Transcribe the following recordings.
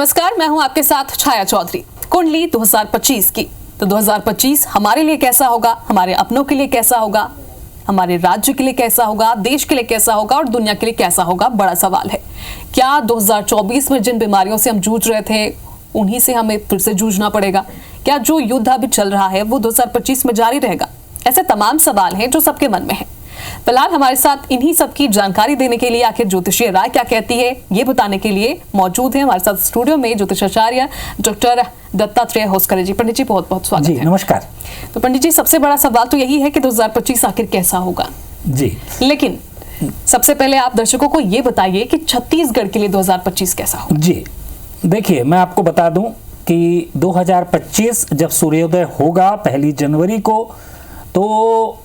नमस्कार, मैं हूं आपके साथ छाया चौधरी। कुंडली 2025 की। तो 2025 हमारे लिए कैसा होगा, हमारे अपनों के लिए कैसा होगा, हमारे राज्य के लिए कैसा होगा, देश के लिए कैसा होगा और दुनिया के लिए कैसा होगा, बड़ा सवाल है। क्या 2024 में जिन बीमारियों से हम जूझ रहे थे उन्हीं से हमें फिर से जूझना पड़ेगा? क्या जो युद्ध अभी चल रहा है वो 2025 में जारी रहेगा? ऐसे तमाम सवाल हैं जो सबके मन में है। फिलहाल हमारे साथ इन्हीं सब की जानकारी देने के लिए, आखिर ज्योतिषीय राय क्या कहती है, ये बताने के लिए मौजूद है हमारे साथ स्टूडियो में ज्योतिषाचार्य डॉक्टर दत्तात्रेय होसकर जी। पंडित जी, बहुत बहुत स्वागत है। नमस्कार। तो पंडित जी, सबसे बड़ा सवाल तो यही है कि 2025 आखिर कैसा होगा जी। लेकिन सबसे पहले आप दर्शकों को ये बताइए कि छत्तीसगढ़ के लिए 2025 कैसा होगा। जी, देखिए, मैं आपको बता दूं कि 2025 जब सूर्योदय होगा 1 जनवरी को, तो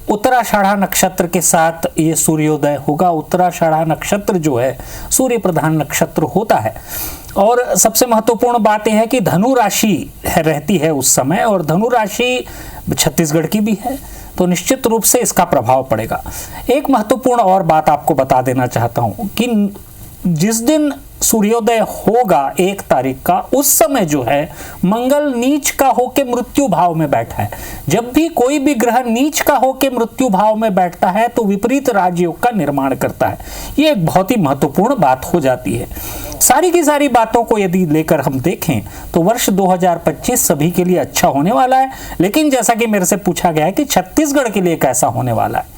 उत्तराषाढ़ा नक्षत्र के साथ ये सूर्योदय होगा। उत्तराषाढ़ा नक्षत्र जो है सूर्य प्रधान नक्षत्र होता है और सबसे महत्वपूर्ण बात यह है कि धनु राशि रहती है उस समय, और धनु राशि छत्तीसगढ़ की भी है, तो निश्चित रूप से इसका प्रभाव पड़ेगा। एक महत्वपूर्ण और बात आपको बता देना चाहता हूं कि जिस दिन सूर्योदय होगा 1 तारीख का, उस समय जो है मंगल नीच का होके मृत्यु भाव में बैठा है। जब भी कोई भी ग्रह नीच का होके मृत्यु भाव में बैठता है तो विपरीत राजयोग का निर्माण करता है। ये एक बहुत ही महत्वपूर्ण बात हो जाती है। सारी की सारी बातों को यदि लेकर हम देखें तो वर्ष 2025 सभी के लिए अच्छा होने वाला है। लेकिन जैसा कि मेरे से पूछा गया है कि छत्तीसगढ़ के लिए कैसा होने वाला है,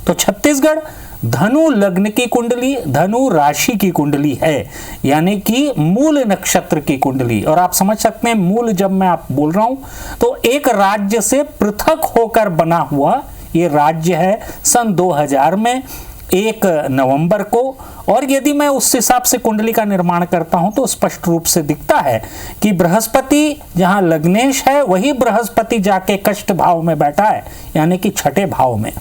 तो छत्तीसगढ़ धनु लग्न की कुंडली, धनु राशि की कुंडली है, यानी कि मूल नक्षत्र की कुंडली। और आप समझ सकते हैं, मूल जब मैं आप बोल रहा हूं तो एक राज्य से पृथक होकर बना हुआ ये राज्य है सन 2000 में 1 नवंबर को। और यदि मैं उस हिसाब से कुंडली का निर्माण करता हूं तो स्पष्ट रूप से दिखता है कि बृहस्पति जहां लग्नेश है वही बृहस्पति जाके कष्ट भाव में बैठा है, यानी कि 6ठे भाव में।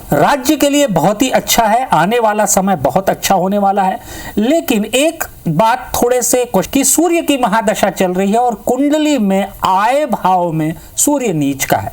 राज्य के लिए बहुत ही अच्छा है, आने वाला समय बहुत अच्छा होने वाला है। लेकिन एक बात थोड़े से कि सूर्य की महादशा चल रही है और कुंडली में आय भाव में सूर्य नीच का है।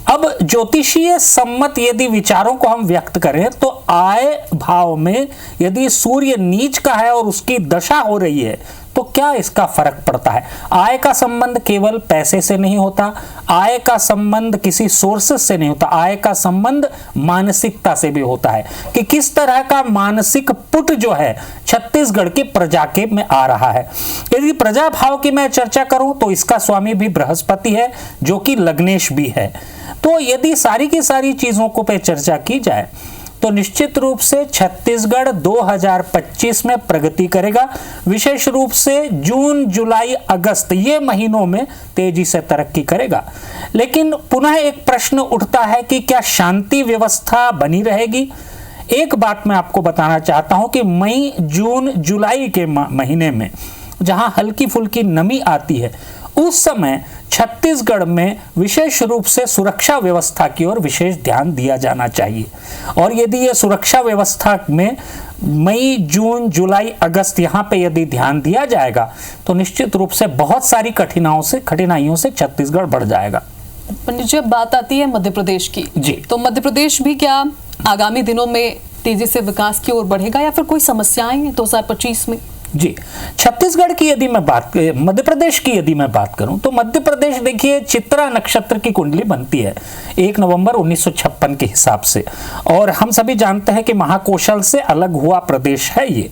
अब ज्योतिषीय सम्मत यदि विचारों को हम व्यक्त करें तो आय भाव में यदि सूर्य नीच का है और उसकी दशा हो रही है तो क्या इसका फर्क पड़ता है? आय का संबंध केवल पैसे से नहीं होता, आय का संबंध किसी सोर्सेस से नहीं होता, आय का संबंध मानसिकता से भी होता है कि किस तरह का मानसिक पुट जो है छत्तीसगढ़ की प्रजा के में आ रहा है। यदि प्रजा भाव की मैं चर्चा करूं तो इसका स्वामी भी बृहस्पति है जो कि लग्नेश भी है। तो यदि सारी की सारी चीजों को पे चर्चा की जाए तो निश्चित रूप से छत्तीसगढ़ 2025 में प्रगति करेगा। विशेष रूप से जून, जुलाई, अगस्त ये महीनों में तेजी से तरक्की करेगा। लेकिन पुनः एक प्रश्न उठता है कि क्या शांति व्यवस्था बनी रहेगी? एक बात मैं आपको बताना चाहता हूं कि मई, जून, जुलाई के महीने में जहां हल्की फुल्की नमी आती है उस समय छत्तीसगढ़ में विशेष रूप से सुरक्षा व्यवस्था की ओर विशेष ध्यान दिया जाना चाहिए। और यदि ये सुरक्षा व्यवस्था में मई, जून, जुलाई, अगस्त यहाँ पे यदि ध्यान दिया जाएगा तो निश्चित रूप से बहुत सारी कठिनाइयों से छत्तीसगढ़ बढ़ जाएगा। पंडित जी, अब बात आती है मध्य प्रदेश की। जी, तो मध्य प्रदेश भी क्या आगामी दिनों में तेजी से विकास की ओर बढ़ेगा या फिर कोई समस्याएं हैं 2025 में? जी, छत्तीसगढ़ की यदि मैं मध्य प्रदेश की यदि मैं बात करूं तो मध्य प्रदेश देखिए चित्रा नक्षत्र की कुंडली बनती है 1 नवंबर 1956 के हिसाब से, और हम सभी जानते हैं कि महाकौशल से अलग हुआ प्रदेश है। ये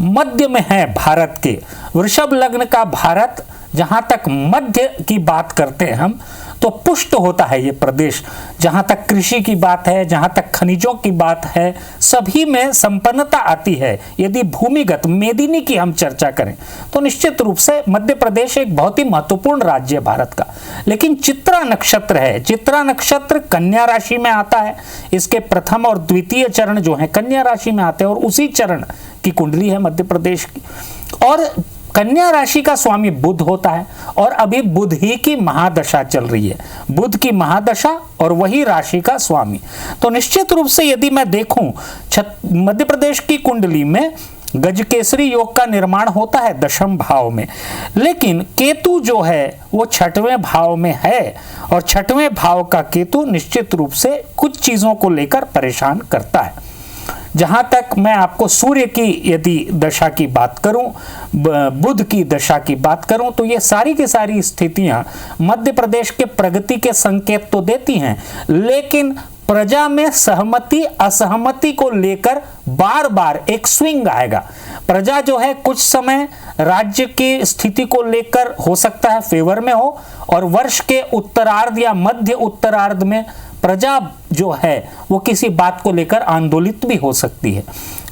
मध्य में है भारत के, वृषभ लग्न का भारत। जहां तक मध्य की बात करते हैं हम तो पुष्ट होता है ये प्रदेश। जहां तक कृषि की बात है, जहां तक खनिजों की बात है, सभी में संपन्नता आती है। यदि भूमिगत मेदिनी की हम चर्चा करें तो निश्चित रूप से मध्य प्रदेश एक बहुत ही महत्वपूर्ण राज्य है भारत का। लेकिन चित्रा नक्षत्र है, चित्रा नक्षत्र कन्या राशि में आता है। इसके प्रथम और द्वितीय चरण जो है कन्या राशि में आते हैं और उसी चरण की कुंडली है मध्य प्रदेश की। और कन्या राशि का स्वामी बुध होता है और अभी बुध ही की महादशा चल रही है, बुध की महादशा और वही राशि का स्वामी। तो निश्चित रूप से यदि मैं देखूं मध्य प्रदेश की कुंडली में गजकेसरी योग का निर्माण होता है 10वें भाव में, लेकिन केतु जो है वो 6वें भाव में है और 6वें भाव का केतु निश्चित रूप से कुछ चीजों को लेकर परेशान करता है। जहां तक मैं आपको सूर्य की यदि दशा की बात करूं, बुध की दशा की बात करूं, तो ये सारी की सारी स्थितियां मध्य प्रदेश के प्रगति के संकेत तो देती हैं, लेकिन प्रजा में सहमति असहमति को लेकर बार बार एक स्विंग आएगा। प्रजा जो है कुछ समय राज्य की स्थिति को लेकर हो सकता है फेवर में हो, और वर्ष के उत्तरार्ध या मध्य उत्तरार्ध में प्रजा जो है वो किसी बात को लेकर आंदोलित भी हो सकती है।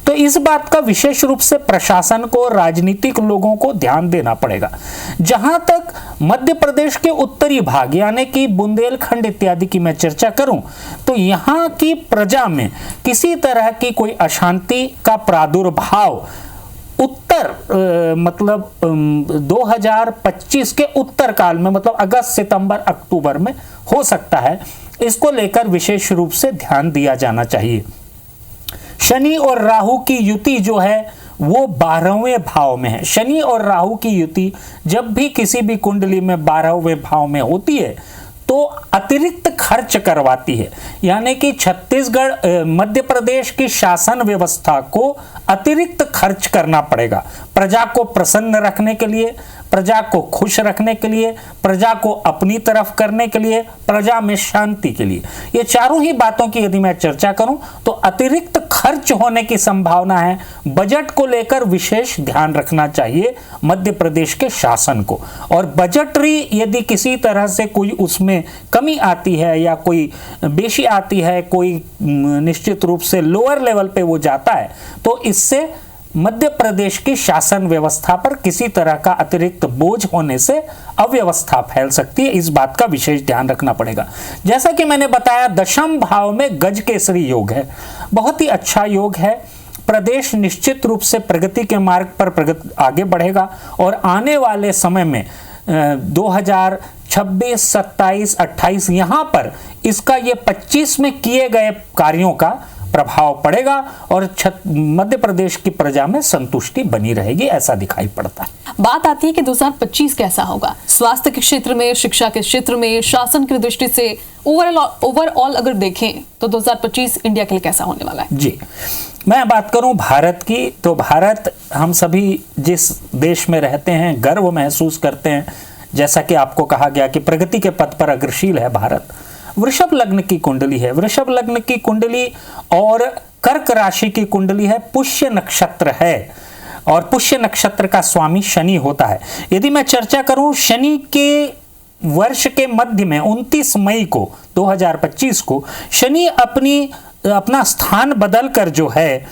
तो इस बात का विशेष रूप से प्रशासन को, राजनीतिक लोगों को ध्यान देना पड़ेगा। जहां तक मध्य प्रदेश के उत्तरी भाग यानी कि बुंदेलखंड इत्यादि की मैं चर्चा करूं, तो यहां की प्रजा में किसी तरह की कोई अशांति का प्रादुर्भाव मतलब 2025 के उत्तर काल में, मतलब अगस्त सितंबर अक्टूबर में हो सकता है। इसको लेकर विशेष रूप से ध्यान दिया जाना चाहिए। शनि और राहु की युति जो है वो 12वें भाव में है। शनि और राहु की युति जब भी किसी भी कुंडली में 12वें भाव में होती है तो अतिरिक्त खर्च करवाती है, यानी कि छत्तीसगढ़ मध्य प्रदेश की शासन व्यवस्था को अतिरिक्त खर्च करना पड़ेगा प्रजा को प्रसन्न रखने के लिए, प्रजा को खुश रखने के लिए, प्रजा को अपनी तरफ करने के लिए, प्रजा में शांति के लिए। ये चारों ही बातों की यदि मैं चर्चा करूं तो अतिरिक्त खर्च होने की संभावना है। बजट को लेकर विशेष ध्यान रखना चाहिए मध्य प्रदेश के शासन को, और बजटरी यदि किसी तरह से कोई उसमें कमी आती है या कोई बेशी आती है, कोई निश्चित रूप से लोअर लेवल पे वो जाता है, तो इससे मध्य प्रदेश की शासन व्यवस्था पर किसी तरह का अतिरिक्त बोझ होने से अव्यवस्था फैल सकती है। इस बात का विशेष ध्यान रखना पड़ेगा। जैसा कि मैंने बताया, दशम भाव में गज केसरी योग है, बहुत ही अच्छा योग है। प्रदेश निश्चित रूप से प्रगति के मार्ग पर आगे बढ़ेगा, और आने वाले समय में 2026, 27, 28 यहां पर इसका ये 25 में किए गए कार्यों का प्रभाव पड़ेगा, और मध्य प्रदेश की प्रजा में संतुष्टि बनी रहेगी, ऐसा दिखाई पड़ता है। बात आती है कि 2025 कैसा होगा स्वास्थ्य के क्षेत्र में, शिक्षा के क्षेत्र में, शासन की दृष्टि से ओवरऑल अगर देखें तो 2025 इंडिया के लिए कैसा होने वाला है? जी, मैं बात करूं भारत की, तो भारत हम सभी जिस देश में रहते हैं गर्व महसूस करते हैं। जैसा कि आपको कहा गया कि प्रगति के पथ पर अग्रशील है भारत। वृषभ लग्न की कुंडली है, वृषभ लग्न की कुंडली और कर्क राशि की कुंडली है, पुष्य नक्षत्र है, और पुष्य नक्षत्र का स्वामी शनि होता है। यदि मैं चर्चा करूं शनि के वर्ष के मध्य में 29 मई को 2025 को शनि अपना स्थान बदलकर जो है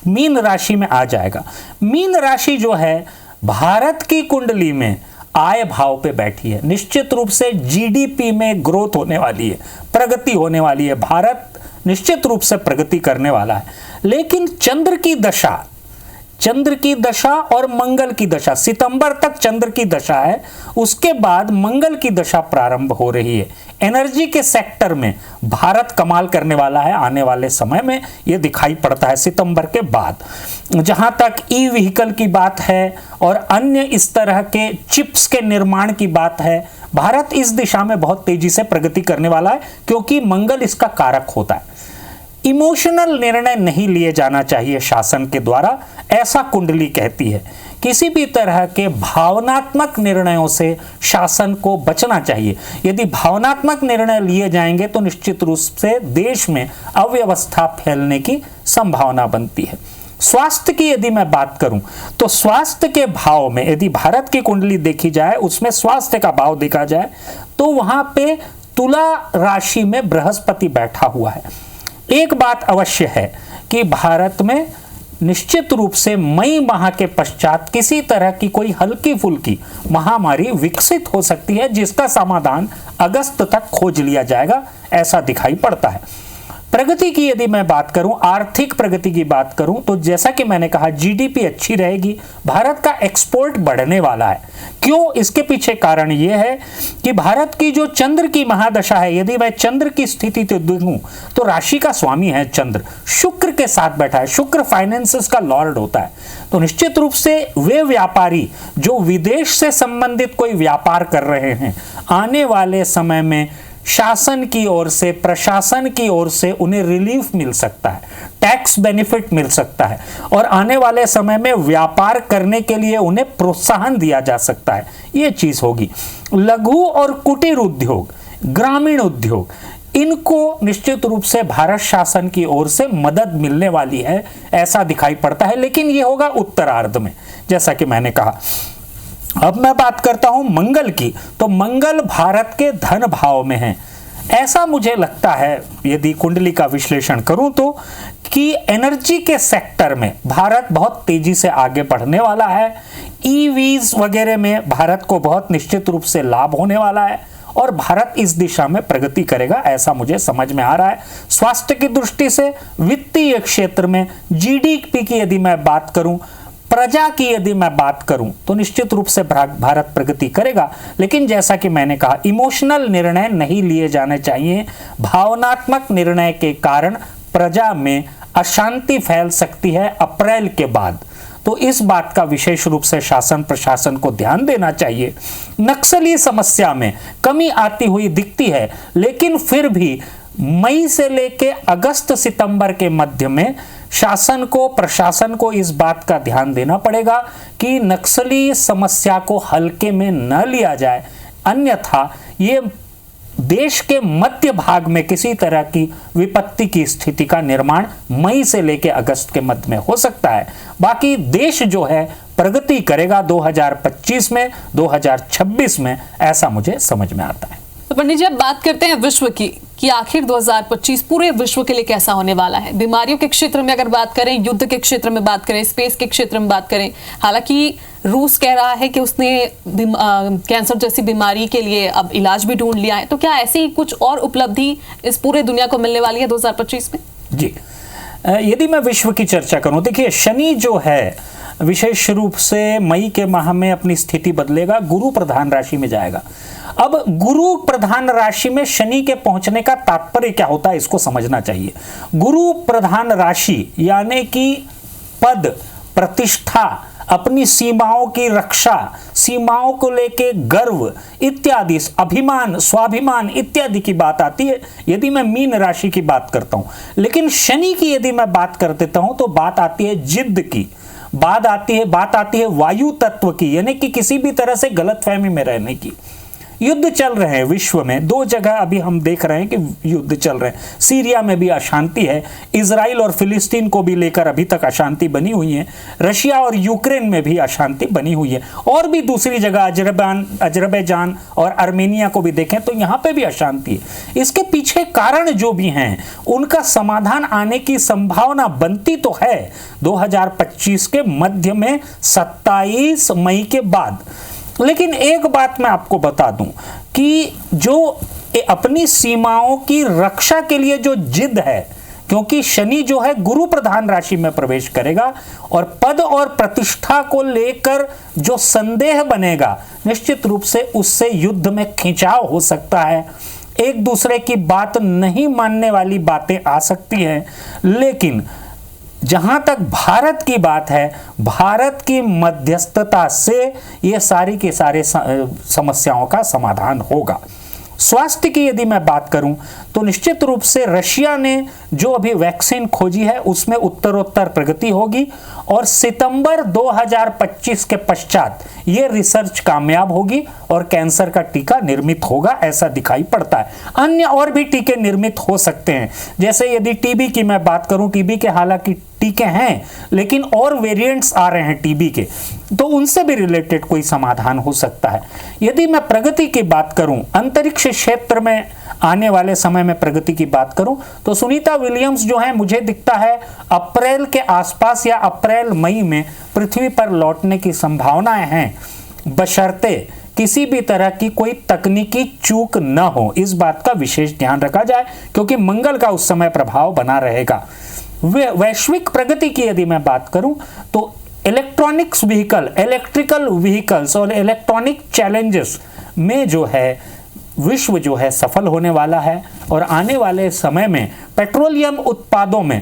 मीन राशि में आ जाएगा। मीन राशि जो है भारत की कुंडली में आय भाव पे बैठी है। निश्चित रूप से जीडीपी में ग्रोथ होने वाली है, प्रगति होने वाली है, भारत निश्चित रूप से प्रगति करने वाला है। लेकिन चंद्र की दशा और मंगल की दशा, सितंबर तक चंद्र की दशा है, उसके बाद मंगल की दशा प्रारंभ हो रही है। एनर्जी के सेक्टर में भारत कमाल करने वाला है आने वाले समय में, यह दिखाई पड़ता है सितंबर के बाद। जहां तक ई व्हीकल की बात है और अन्य इस तरह के चिप्स के निर्माण की बात है, भारत इस दिशा में बहुत तेजी से प्रगति करने वाला है, क्योंकि मंगल इसका कारक होता है। इमोशनल निर्णय नहीं लिए जाना चाहिए शासन के द्वारा, ऐसा कुंडली कहती है। किसी भी तरह के भावनात्मक निर्णयों से शासन को बचना चाहिए। यदि भावनात्मक निर्णय लिए जाएंगे तो निश्चित रूप से देश में अव्यवस्था फैलने की संभावना बनती है। स्वास्थ्य की यदि मैं बात करूं तो स्वास्थ्य के भाव में यदि भारत की कुंडली देखी जाए, उसमें स्वास्थ्य का भाव देखा जाए तो वहां पे तुला राशि में बृहस्पति बैठा हुआ है। एक बात अवश्य है कि भारत में निश्चित रूप से मई माह के पश्चात किसी तरह की कोई हल्की फुल्की महामारी विकसित हो सकती है, जिसका समाधान अगस्त तक खोज लिया जाएगा, ऐसा दिखाई पड़ता है। प्रगति की यदि मैं बात करूं, आर्थिक प्रगति की बात करूं, तो जैसा कि मैंने कहा जीडीपी अच्छी रहेगी, भारत का एक्सपोर्ट बढ़ने वाला है। क्यों? इसके पीछे कारण यह है कि भारत की जो चंद्र की महादशा है, यदि मैं चंद्र की स्थिति तो देखूं तो राशि का स्वामी है चंद्र, शुक्र के साथ बैठा है। शुक्र फाइनेंसेस का लॉर्ड होता है, तो निश्चित रूप से वे व्यापारी जो विदेश से संबंधित कोई व्यापार कर रहे हैं, आने वाले समय में शासन की ओर से, प्रशासन की ओर से उन्हें रिलीफ मिल सकता है, टैक्स बेनिफिट मिल सकता है और आने वाले समय में व्यापार करने के लिए उन्हें प्रोत्साहन दिया जा सकता है। ये चीज होगी। लघु और कुटीर उद्योग, ग्रामीण उद्योग, इनको निश्चित रूप से भारत शासन की ओर से मदद मिलने वाली है, ऐसा दिखाई पड़ता है, लेकिन यह होगा उत्तरार्ध में, जैसा कि मैंने कहा। अब मैं बात करता हूं मंगल की, तो मंगल भारत के धन भाव में है। ऐसा मुझे लगता है, यदि कुंडली का विश्लेषण करूं तो, कि एनर्जी के सेक्टर में भारत बहुत तेजी से आगे बढ़ने वाला है। ईवीज वगैरह में भारत को बहुत निश्चित रूप से लाभ होने वाला है और भारत इस दिशा में प्रगति करेगा, ऐसा मुझे समझ में आ रहा है। स्वास्थ्य की दृष्टि से, वित्तीय क्षेत्र में, जीडीपी की यदि मैं बात करूं, प्रजा की यदि मैं बात करूं, तो निश्चित रूप से भारत प्रगति करेगा। लेकिन जैसा कि मैंने कहा, इमोशनल निर्णय नहीं लिए जाने चाहिए। भावनात्मक निर्णय के कारण प्रजा में अशांति फैल सकती है अप्रैल के बाद, तो इस बात का विशेष रूप से शासन प्रशासन को ध्यान देना चाहिए। नक्सली समस्या में कमी आती हुई दिखती है, लेकिन फिर भी मई से लेके अगस्त सितंबर के मध्य में शासन को, प्रशासन को इस बात का ध्यान देना पड़ेगा कि नक्सली समस्या को हल्के में न लिया जाए, अन्यथा ये देश के मध्य भाग में किसी तरह की विपत्ति की स्थिति का निर्माण मई से लेकर अगस्त के मध्य में हो सकता है। बाकी देश जो है प्रगति करेगा 2025 में, 2026 में, ऐसा मुझे समझ में आता है। तो पंडित जी, अब बात करते हैं विश्व की, कि आखिर 2025 पूरे विश्व के लिए कैसा होने वाला है। बीमारियों के क्षेत्र में अगर बात करें, युद्ध के क्षेत्र में बात करें, स्पेस के क्षेत्र में बात करें, हालांकि रूस कह रहा है कि उसने कैंसर जैसी बीमारी के लिए अब इलाज भी ढूंढ लिया है, तो क्या ऐसी कुछ और उपलब्धि इस पूरे दुनिया को मिलने वाली है 2025 में? जी, यदि मैं विश्व की चर्चा करूं, देखिए शनि जो है विशेष रूप से मई के माह में अपनी स्थिति बदलेगा, गुरु प्रधान राशि में जाएगा। अब गुरु प्रधान राशि में शनि के पहुंचने का तात्पर्य क्या होता है, इसको समझना चाहिए। गुरु प्रधान राशि यानी कि पद, प्रतिष्ठा, अपनी सीमाओं की रक्षा, सीमाओं को लेके गर्व इत्यादि, अभिमान, स्वाभिमान इत्यादि की बात आती है यदि मैं मीन राशि की बात करता हूं। लेकिन शनि की यदि मैं बात कर देता हूं तो बात आती है जिद्द की, बात आती है वायु तत्व की, यानी कि किसी भी तरह से गलतफहमी में रहने की। युद्ध चल रहे हैं विश्व में, दो जगह अभी हम देख रहे हैं कि युद्ध चल रहे हैं। सीरिया में भी अशांति है, इजराइल और फिलिस्तीन को भी लेकर अभी तक अशांति बनी हुई है, रशिया और यूक्रेन में भी अशांति बनी हुई है, और भी दूसरी जगह अजरबैजान और आर्मेनिया को भी देखें तो यहाँ पे भी अशांति है। इसके पीछे कारण जो भी हैं उनका समाधान आने की संभावना बनती तो है 2025 के मध्य में, 27 मई के बाद। लेकिन एक बात मैं आपको बता दूं कि जो अपनी सीमाओं की रक्षा के लिए जो जिद है, क्योंकि शनि जो है गुरु प्रधान राशि में प्रवेश करेगा और पद और प्रतिष्ठा को लेकर जो संदेह बनेगा, निश्चित रूप से उससे युद्ध में खिंचाव हो सकता है, एक दूसरे की बात नहीं मानने वाली बातें आ सकती हैं। लेकिन जहां तक भारत की बात है, भारत की मध्यस्थता से ये सारी के सारे समस्याओं का समाधान होगा। स्वास्थ्य की यदि मैं बात करूं तो निश्चित रूप से रशिया ने जो अभी वैक्सीन खोजी है उसमें उत्तरोत्तर प्रगति होगी और सितंबर 2025 के पश्चात ये रिसर्च कामयाब होगी और कैंसर का टीका निर्मित होगा, ऐसा दिखाई पड़ता है। अन्य और भी टीके निर्मित हो सकते हैं, जैसे यदि टीबी की मैं बात करूं, टीबी के हालांकि टीके हैं लेकिन और वेरिएंट्स आ रहे हैं टीबी के, तो उनसे भी रिलेटेड कोई समाधान हो सकता है। यदि मैं प्रगति की बात करूं, अंतरिक्ष क्षेत्र में आने वाले समय में प्रगति की बात करूं तो सुनीता विलियम्स जो है मुझे दिखता है अप्रैल के आसपास या अप्रैल मई में पृथ्वी पर लौटने की संभावनाएं हैं, बशर्ते किसी भी तरह की कोई तकनीकी चूक न हो। इस बात का विशेष ध्यान रखा जाए क्योंकि मंगल का उस समय प्रभाव बना रहेगा। वैश्विक प्रगति की यदि मैं बात करूं तो इलेक्ट्रॉनिक्स व्हीकल, इलेक्ट्रिकल व्हीकल्स और इलेक्ट्रॉनिक चैलेंजेस में जो है विश्व जो है सफल होने वाला है और आने वाले समय में पेट्रोलियम उत्पादों में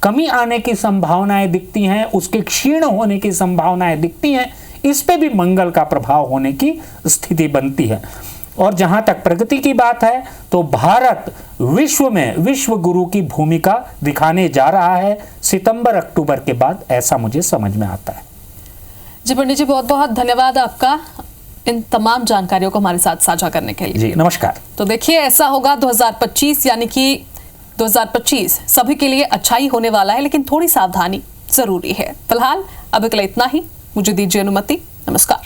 कमी आने की संभावनाएं दिखती हैं, उसके क्षीण होने की संभावनाएं दिखती हैं। इस पे भी मंगल का प्रभाव होने की स्थिति बनती है। और जहां तक प्रगति की बात है तो भारत विश्व में विश्व गुरु की भूमिका दिखाने जा रहा है सितंबर अक्टूबर के बाद, ऐसा मुझे समझ में आता है। जी पंडित जी, बहुत बहुत धन्यवाद आपका इन तमाम जानकारियों को हमारे साथ साझा करने के लिए। जी नमस्कार। तो देखिए, ऐसा होगा 2025, यानी कि 2025 सभी के लिए अच्छा ही होने वाला है, लेकिन थोड़ी सावधानी जरूरी है। फिलहाल अभी के लिए इतना ही, मुझे दीजिए अनुमति। नमस्कार।